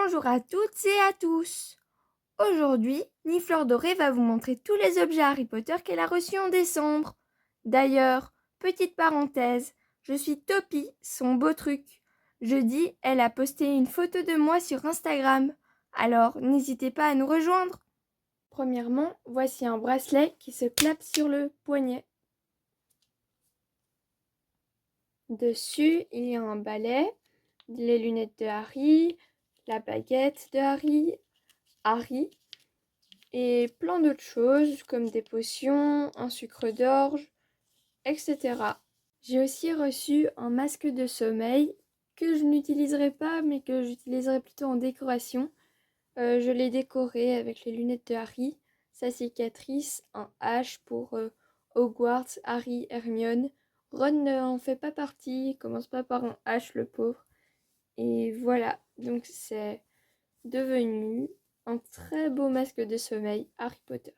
Bonjour à toutes et à tous. Aujourd'hui, Nifleur Dorée va vous montrer tous les objets Harry Potter qu'elle a reçus en décembre. D'ailleurs, petite parenthèse, je suis Topi, son beau truc. Jeudi, elle a posté une photo de moi sur Instagram. Alors, n'hésitez pas à nous rejoindre. Premièrement, voici un bracelet qui se clappe sur le poignet. Dessus, il y a un balai, les lunettes de Harry, la baguette de Harry et plein d'autres choses comme des potions, un sucre d'orge, etc. J'ai aussi reçu un masque de sommeil que je n'utiliserai pas mais que j'utiliserai plutôt en décoration. Je l'ai décoré avec les lunettes de Harry, sa cicatrice, un H pour Hogwarts, Harry, Hermione. Ron n'en fait pas partie, il commence pas par un H le pauvre. Et voilà, donc c'est devenu un très beau masque de sommeil Harry Potter.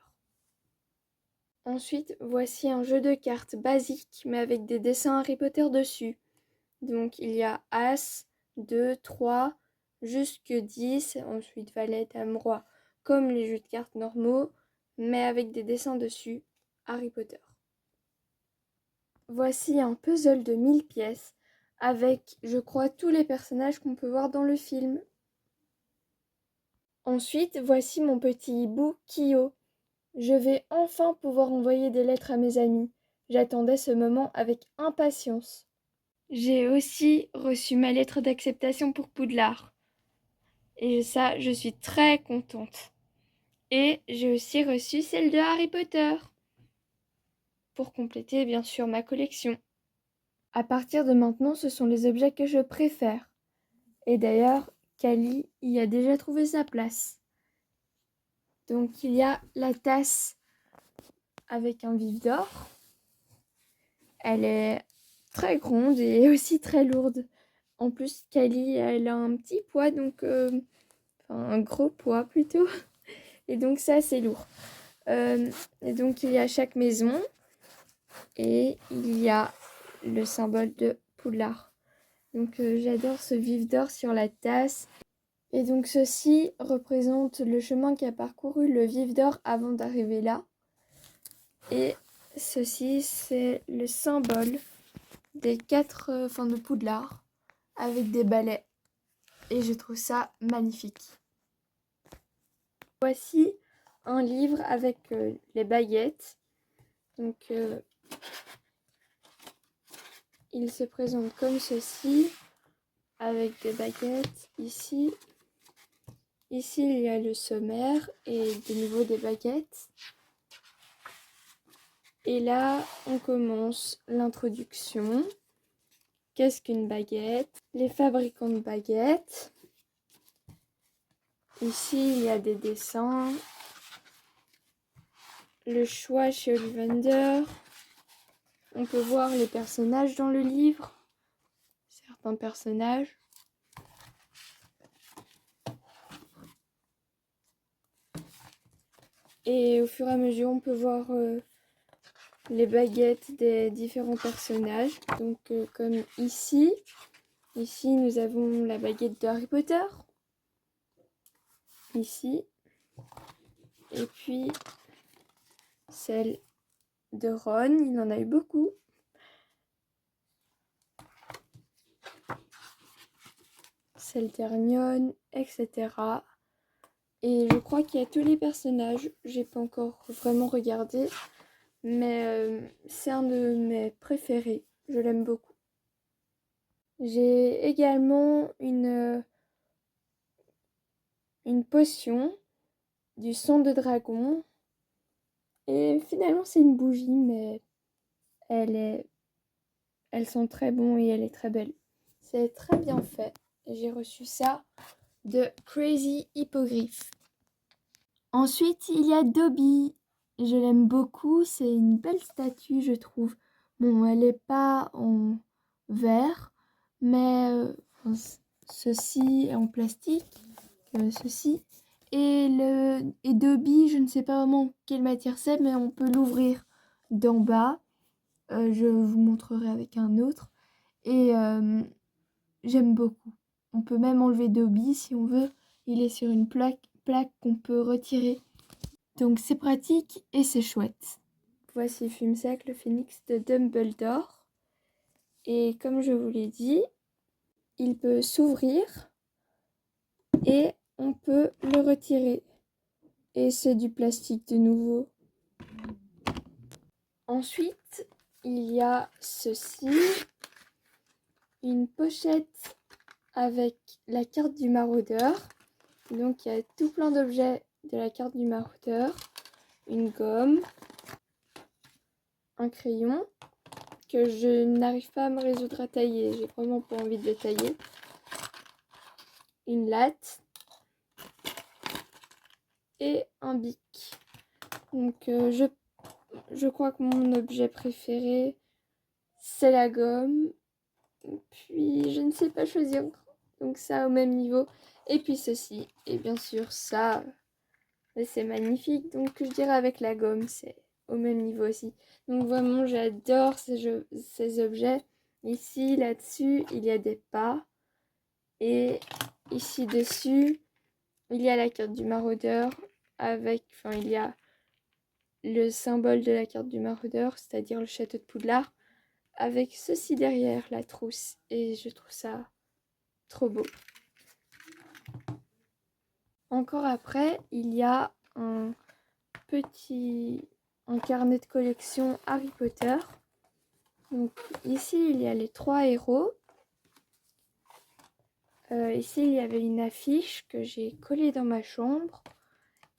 Ensuite, voici un jeu de cartes basique mais avec des dessins Harry Potter dessus. Donc il y a As, 2, 3, jusque 10, ensuite Valet, Dame, Roi, comme les jeux de cartes normaux, mais avec des dessins dessus Harry Potter. Voici un puzzle de 1000 pièces avec, je crois, tous les personnages qu'on peut voir dans le film. Ensuite, voici mon petit hibou Kyo. Je vais enfin pouvoir envoyer des lettres à mes amis. J'attendais ce moment avec impatience. J'ai aussi reçu ma lettre d'acceptation pour Poudlard. Et ça, je suis très contente. Et j'ai aussi reçu celle de Harry Potter. Pour compléter, bien sûr, ma collection. À partir de maintenant, ce sont les objets que je préfère. Et d'ailleurs, Kali y a déjà trouvé sa place. Donc il y a la tasse avec un vif d'or. Elle est très grande et aussi très lourde. En plus, Kali, elle a un petit poids, donc un gros poids plutôt. Et donc ça, c'est lourd. Et donc il y a chaque maison et il y a le symbole de Poudlard. Donc j'adore ce vif d'or sur la tasse. Et donc ceci représente le chemin qu'a parcouru le vif d'or avant d'arriver là. Et ceci, c'est le symbole des de Poudlard avec des balais. Et je trouve ça magnifique. Voici un livre avec les baguettes. Donc il se présente comme ceci, avec des baguettes ici. Ici, il y a le sommaire et de nouveau des baguettes. Et là, on commence l'introduction. Qu'est-ce qu'une baguette? Les fabricants de baguettes. Ici, il y a des dessins. Le choix chez Ollivander. On peut voir les personnages dans le livre. Certains personnages. Et au fur et à mesure, on peut voir les baguettes des différents personnages. Donc comme ici, nous avons la baguette de Harry Potter. Ici. Et puis celle de Ron, il en a eu beaucoup. Celle d'Hermione, etc. Et je crois qu'il y a tous les personnages. J'ai pas encore vraiment regardé. Mais c'est un de mes préférés. Je l'aime beaucoup. J'ai également une potion du sang de dragon. Et finalement, c'est une bougie, mais elle sent très bon et elle est très belle. C'est très bien fait. J'ai reçu ça de Crazy Hippogriff. Ensuite, il y a Dobby. Je l'aime beaucoup. C'est une belle statue, je trouve. Bon, elle n'est pas en verre, mais ceci est en plastique. Ceci. Et Dobby, je ne sais pas vraiment quelle matière c'est, mais on peut l'ouvrir d'en bas. Je vous montrerai avec un autre. Et j'aime beaucoup. On peut même enlever Dobby si on veut. Il est sur une plaque qu'on peut retirer. Donc c'est pratique et c'est chouette. Voici Fumsac, le phénix de Dumbledore. Et comme je vous l'ai dit, il peut s'ouvrir et on peut le retirer. Et c'est du plastique de nouveau. Ensuite, il y a ceci, une pochette avec la carte du maraudeur. Donc il y a tout plein d'objets de la carte du maraudeur. Une gomme, un crayon que je n'arrive pas à me résoudre à tailler. J'ai vraiment pas envie de le tailler. Une latte et un bic. Donc je crois que mon objet préféré c'est la gomme. Puis je ne sais pas choisir. Donc ça au même niveau. Et puis ceci. Et bien sûr ça c'est magnifique. Donc je dirais avec la gomme c'est au même niveau aussi. Donc vraiment j'adore ces objets. Ici là-dessus il y a des pas. Et ici dessus il y a la carte du maraudeur. Il y a le symbole de la carte du maraudeur, c'est-à-dire le château de Poudlard, avec ceci derrière, la trousse. Et je trouve ça trop beau. Encore après, il y a un carnet de collection Harry Potter. Donc ici, il y a les 3 héros. Ici, il y avait une affiche que j'ai collée dans ma chambre.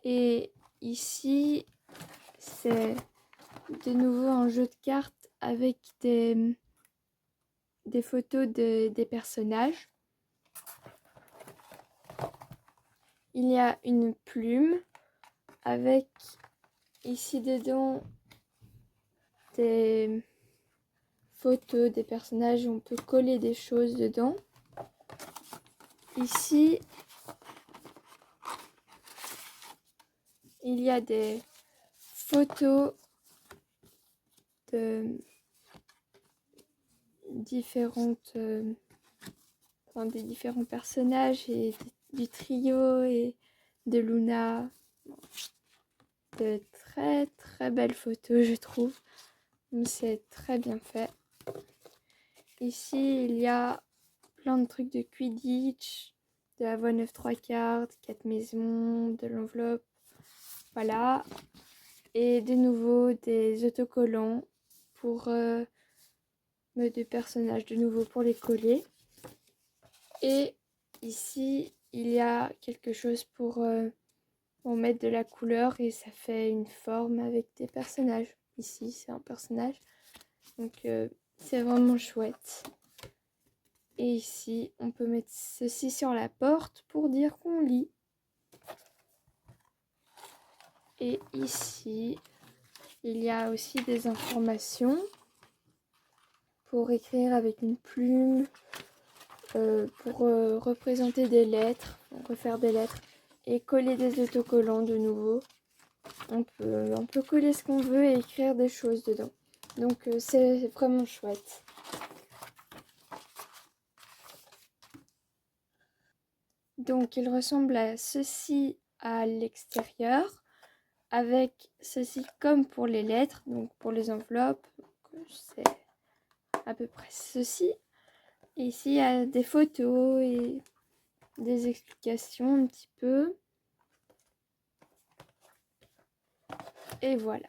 Et ici, c'est de nouveau un jeu de cartes avec des photos des personnages. Il y a une plume avec ici dedans des photos des personnages. On peut coller des choses dedans. Ici, il y a des photos de des différents personnages et du trio et de Luna. De très très belles photos, je trouve. C'est très bien fait. Ici, il y a plein de trucs de Quidditch, de la voie 9 3/4, 4 maisons, de l'enveloppe. Voilà. Et de nouveau des autocollants pour des personnages de nouveau pour les coller. Et ici, il y a quelque chose pour mettre de la couleur et ça fait une forme avec des personnages. Ici, c'est un personnage. Donc, c'est vraiment chouette. Et ici, on peut mettre ceci sur la porte pour dire qu'on lit. Et ici, il y a aussi des informations pour écrire avec une plume, pour représenter des lettres, refaire des lettres et coller des autocollants de nouveau. On peut coller ce qu'on veut et écrire des choses dedans. Donc c'est vraiment chouette. Donc il ressemble à ceci à l'extérieur, avec ceci comme pour les lettres, donc pour les enveloppes, c'est à peu près ceci. Et ici il y a des photos et des explications un petit peu. Et voilà.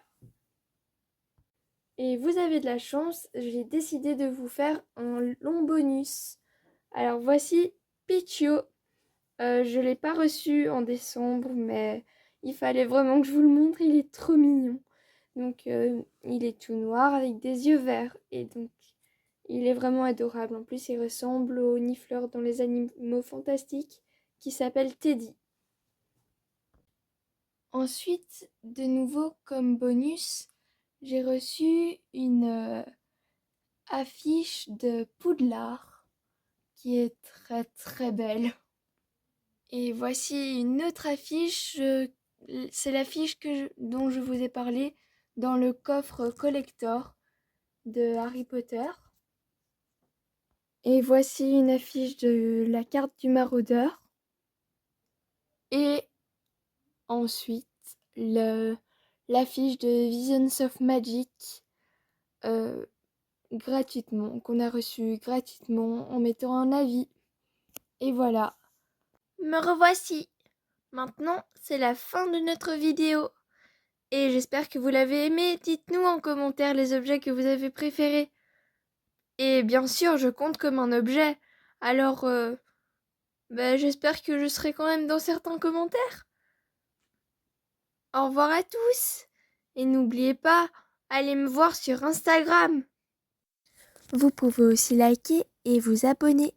Et vous avez de la chance, j'ai décidé de vous faire un long bonus. Alors voici Pichio. Je ne l'ai pas reçu en décembre, mais il fallait vraiment que je vous le montre, il est trop mignon. Donc il est tout noir avec des yeux verts et donc il est vraiment adorable. En plus il ressemble au Nifleur dans les animaux fantastiques qui s'appelle Teddy. Ensuite, de nouveau comme bonus, j'ai reçu une affiche de Poudlard qui est très très belle. Et voici une autre affiche, c'est l'affiche dont je vous ai parlé dans le coffre collector de Harry Potter. Et voici une affiche de la carte du maraudeur. Et ensuite, l'affiche de Visions of Magic gratuitement, qu'on a reçue gratuitement en mettant un avis. Et voilà. Me revoici. Maintenant, c'est la fin de notre vidéo. Et j'espère que vous l'avez aimé. Dites-nous en commentaire les objets que vous avez préférés. Et bien sûr, je compte comme un objet. Alors, j'espère que je serai quand même dans certains commentaires. Au revoir à tous. Et n'oubliez pas, allez me voir sur Instagram. Vous pouvez aussi liker et vous abonner.